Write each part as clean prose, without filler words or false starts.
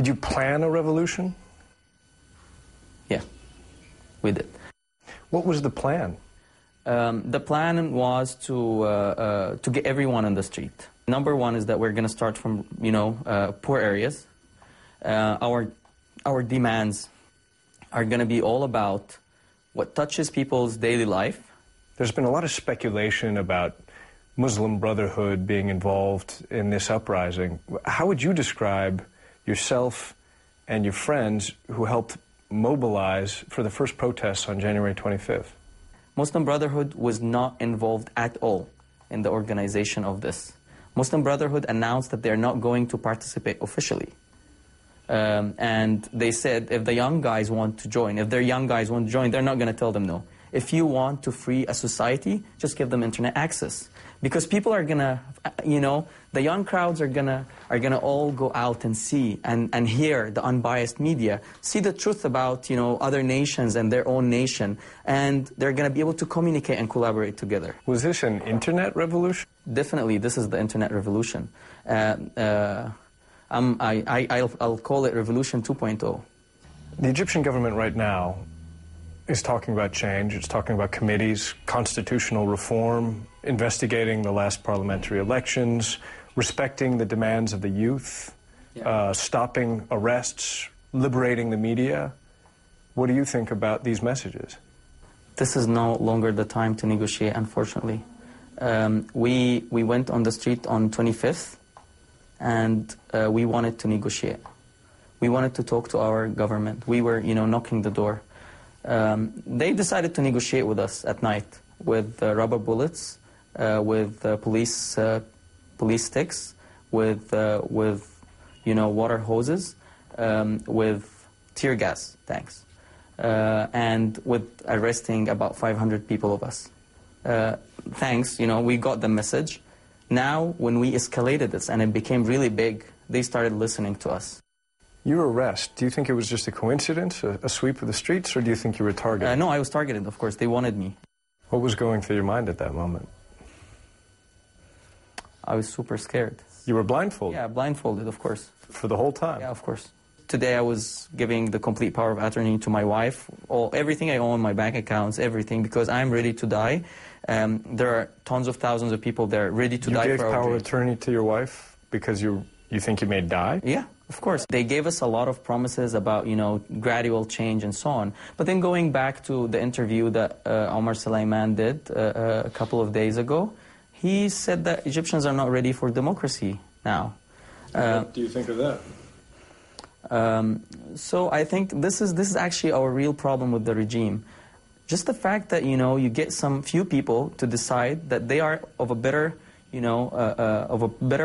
Did you plan a revolution? Yeah, we did. What was the plan? The plan was to get everyone on the street. Number one is that we're going to start from, poor areas. Our demands are going to be all about what touches people's daily life. There's been a lot of speculation about Muslim Brotherhood being involved in this uprising. How would you describe yourself and your friends who helped mobilize for the first protests on January 25th? Muslim Brotherhood was not involved at all in the organization of this. Muslim Brotherhood announced that they're not going to participate officially. And they said if the young guys want to join, they're not going to tell them no. If you want to free a society, just give them internet access. Because people are going to, the young crowds are going to all go out and see and hear the unbiased media, see the truth about, other nations and their own nation, and they're going to be able to communicate and collaborate together. Was this an internet revolution? Definitely, this is the internet revolution. I'll call it Revolution 2.0. The Egyptian government right now is talking about change. It's talking about committees, constitutional reform, investigating the last parliamentary elections, respecting the demands of the youth, stopping arrests, liberating the media. What do you think about these messages? This is no longer the time to negotiate, unfortunately. We went on the street on 25th, and we wanted to negotiate. We wanted to talk to our government. We were, knocking the door. They decided to negotiate with us at night with rubber bullets, with police sticks, with water hoses, with tear gas tanks, and with arresting about 500 people of us. Thanks, we got the message. Now, when we escalated this and it became really big, they started listening to us. Your arrest, do you think it was just a coincidence, a sweep of the streets, or do you think you were targeted? No, I was targeted, of course. They wanted me. What was going through your mind at that moment? I was super scared. You were blindfolded? Yeah, blindfolded, of course. For the whole time? Yeah, of course. Today I was giving the complete power of attorney to my wife, everything I own, my bank accounts, everything, because I'm ready to die. There are tons of thousands of people there ready to die for our dreams. You gave power of attorney to your wife because you think you may die? Yeah, of course. They gave us a lot of promises about, gradual change and so on. But then going back to the interview that Omar Suleiman did a couple of days ago, he said that Egyptians are not ready for democracy now. What do you think of that? So I think this is actually our real problem with the regime. Just the fact that, you get some few people to decide that they are of a better,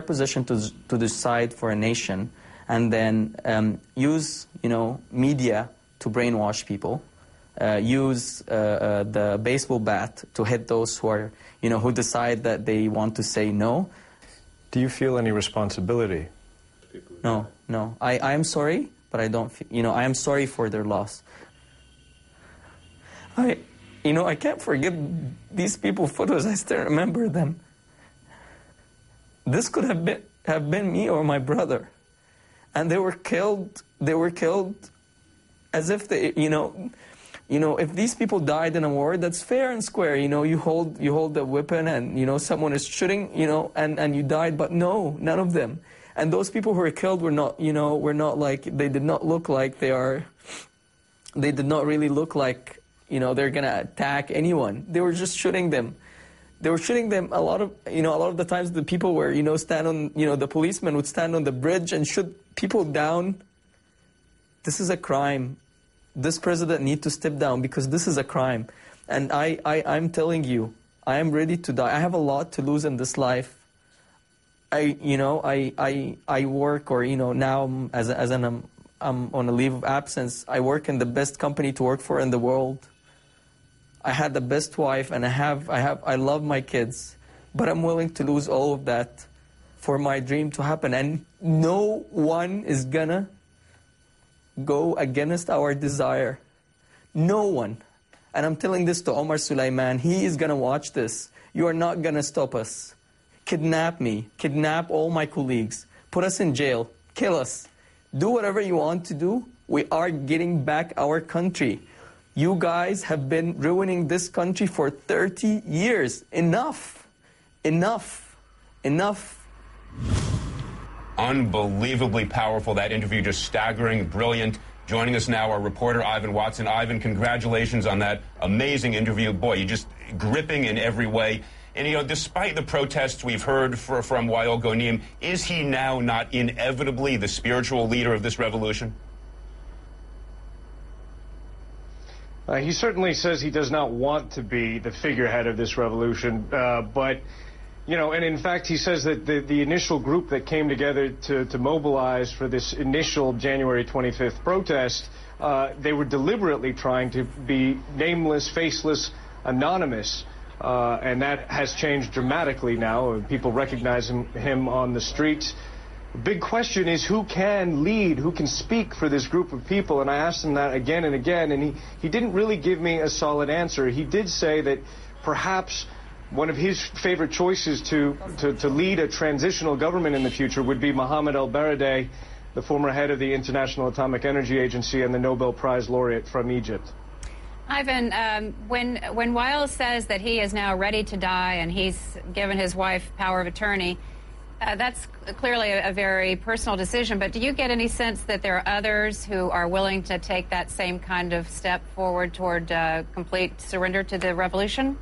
position to decide for a nation, and then use, media to brainwash people, use the baseball bat to hit those who are, who decide that they want to say no. Do you feel any responsibility? No. I am sorry, but I don't, I am sorry for their loss. I can't forget these people's photos. I still remember them. This could have been me or my brother. And they were killed as if they, if these people died in a war, that's fair and square. You hold the weapon and, someone is shooting, and you died, but no, none of them. And those people who were killed were not, they did not look like they did not really look like, they're going to attack anyone. They were just shooting them. They were shooting them a lot of the times the people were, stand on, the policemen would stand on the bridge and shoot people down. This is a crime. This president needs to step down because this is a crime. And I'm telling you, I am ready to die. I have a lot to lose in this life. I work, or, now I'm on a leave of absence. I work in the best company to work for in the world. I had the best wife, and I love my kids, but I'm willing to lose all of that for my dream to happen. And no one is gonna go against our desire. No one. And I'm telling this to Omar Suleiman. He is gonna watch this. You are not gonna stop us. Kidnap me. Kidnap all my colleagues. Put us in jail. Kill us. do whatever you want to do. We are getting back our country. You guys have been ruining this country for 30 years. Enough. Enough. Enough. Unbelievably powerful. That interview, just staggering, brilliant. Joining us now, our reporter, Ivan Watson. Ivan, congratulations on that amazing interview. Boy, you're just gripping in every way. And, you know, despite the protests we've heard from Wael Ghonim, is he now not inevitably the spiritual leader of this revolution? He certainly says he does not want to be the figurehead of this revolution, but, you know, and in fact, he says that the initial group that came together to mobilize for this initial January 25th protest, they were deliberately trying to be nameless, faceless, anonymous. And that has changed dramatically now. People recognize him on the streets. The big question is who can lead, who can speak for this group of people? And I asked him that again and again, and he didn't really give me a solid answer. He did say that perhaps one of his favorite choices to lead a transitional government in the future would be Mohammed El-Baradei, the former head of the International Atomic Energy Agency and the Nobel Prize laureate from Egypt. Ivan, when Wael says that he is now ready to die and he's given his wife power of attorney, that's clearly a very personal decision. But do you get any sense that there are others who are willing to take that same kind of step forward toward complete surrender to the revolution?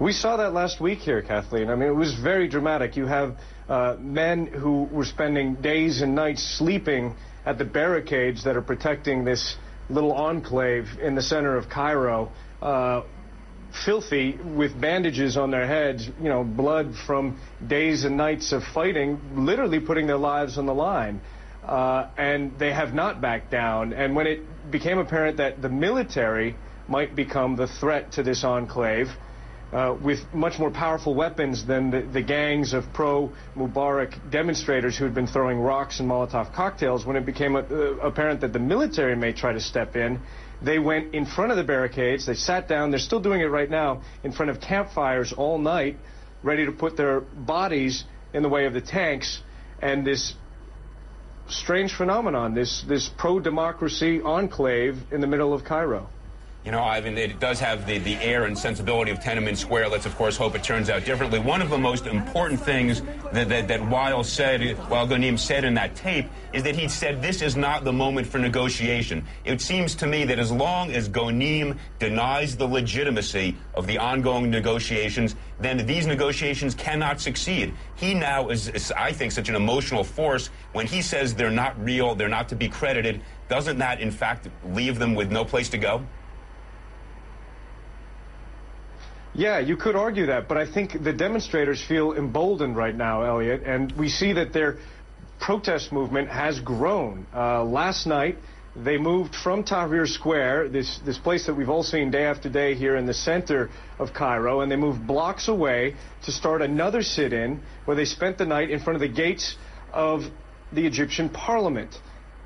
We saw that last week here, Kathleen. I mean, it was very dramatic. You have men who were spending days and nights sleeping at the barricades that are protecting this little enclave in the center of Cairo, filthy, with bandages on their heads, you know, blood from days and nights of fighting, literally putting their lives on the line. And they have not backed down. And when it became apparent that the military might become the threat to this enclave, with much more powerful weapons than the gangs of pro-Mubarak demonstrators who had been throwing rocks and Molotov cocktails, when it became apparent that the military may try to step in, they went in front of the barricades, they sat down, they're still doing it right now, in front of campfires all night, ready to put their bodies in the way of the tanks, and this strange phenomenon, this pro-democracy enclave in the middle of Cairo. You know, Ivan, it does have the air and sensibility of Tiananmen Square. Let's, of course, hope it turns out differently. One of the most important things that Wael Ghonim said in that tape is that he said this is not the moment for negotiation. It seems to me that as long as Ghonim denies the legitimacy of the ongoing negotiations, then these negotiations cannot succeed. He now is, I think, such an emotional force. When he says they're not real, they're not to be credited, doesn't that, in fact, leave them with no place to go? Yeah, you could argue that, but I think the demonstrators feel emboldened right now, Elliot, and we see that their protest movement has grown. Last night, they moved from Tahrir Square, this place that we've all seen day after day here in the center of Cairo, and they moved blocks away to start another sit-in where they spent the night in front of the gates of the Egyptian parliament.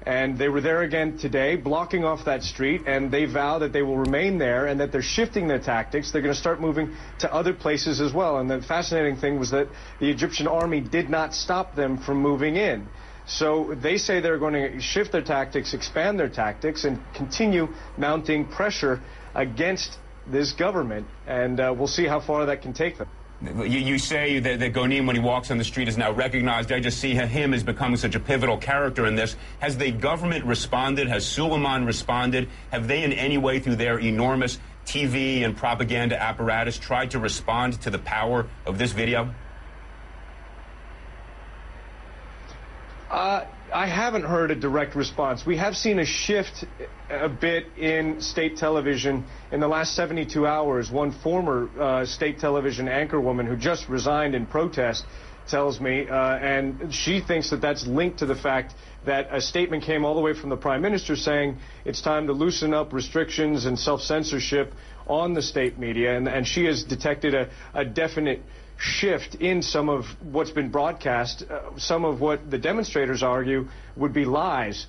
And they were there again today, blocking off that street, and they vow that they will remain there and that they're shifting their tactics. They're going to start moving to other places as well. And the fascinating thing was that the Egyptian army did not stop them from moving in. So they say they're going to shift their tactics, expand their tactics, and continue mounting pressure against this government. And we'll see how far that can take them. You say that Ghonim, when he walks on the street, is now recognized. I just see him as becoming such a pivotal character in this. Has the government responded? Has Suleiman responded? Have they in any way, through their enormous TV and propaganda apparatus, tried to respond to the power of this video? I haven't heard a direct response. We have seen a shift a bit in state television in the last 72 hours. One former state television anchorwoman who just resigned in protest tells me, and she thinks that that's linked to the fact that a statement came all the way from the Prime Minister saying it's time to loosen up restrictions and self-censorship on the state media, and she has detected a definite shift in some of what's been broadcast, some of what the demonstrators argue would be lies.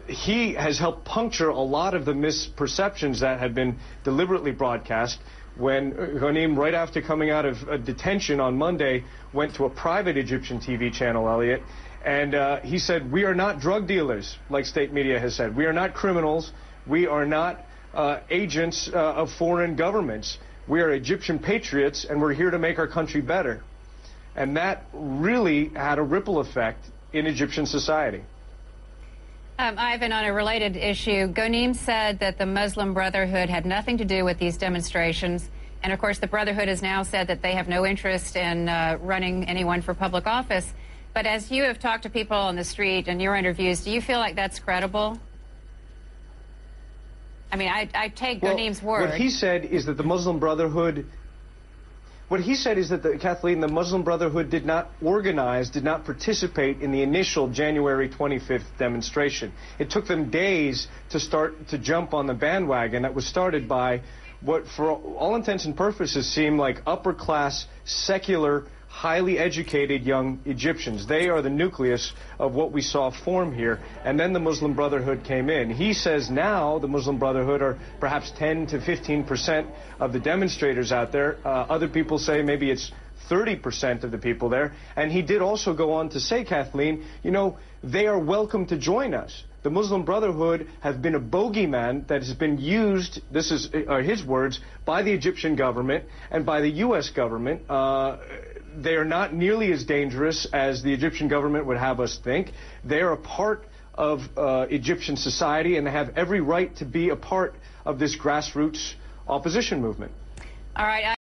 He has helped puncture a lot of the misperceptions that have been deliberately broadcast. when Ghonim, right after coming out of detention on Monday, went to a private Egyptian TV channel, Elliot, and he said, "We are not drug dealers," like state media has said. "We are not criminals. We are not agents of foreign governments. We are Egyptian patriots, and we're here to make our country better." And that really had a ripple effect in Egyptian society. Ivan, on a related issue, Ghonim said that the Muslim Brotherhood had nothing to do with these demonstrations. And, of course, the Brotherhood has now said that they have no interest in running anyone for public office. But as you have talked to people on the street in your interviews, do you feel like that's credible? I mean, I take Ghanim's word. What he said is that the Muslim Brotherhood... What he said is that, Kathleen, the Muslim Brotherhood did not organize, did not participate in the initial January 25th demonstration. It took them days to jump on the bandwagon that was started by what, for all intents and purposes, seemed like upper-class, secular, highly educated young Egyptians. They are the nucleus of what we saw form here. And then the Muslim Brotherhood came in. He says now the Muslim Brotherhood are perhaps 10 to 15% of the demonstrators out there. Other people say maybe it's 30% of the people there. And he did also go on to say, Kathleen, you know, they are welcome to join us. The Muslim Brotherhood have been a bogeyman that has been used, this is his words, by the Egyptian government and by the U.S. government. They are not nearly as dangerous as the Egyptian government would have us think. They are a part of Egyptian society, and they have every right to be a part of this grassroots opposition movement. All right.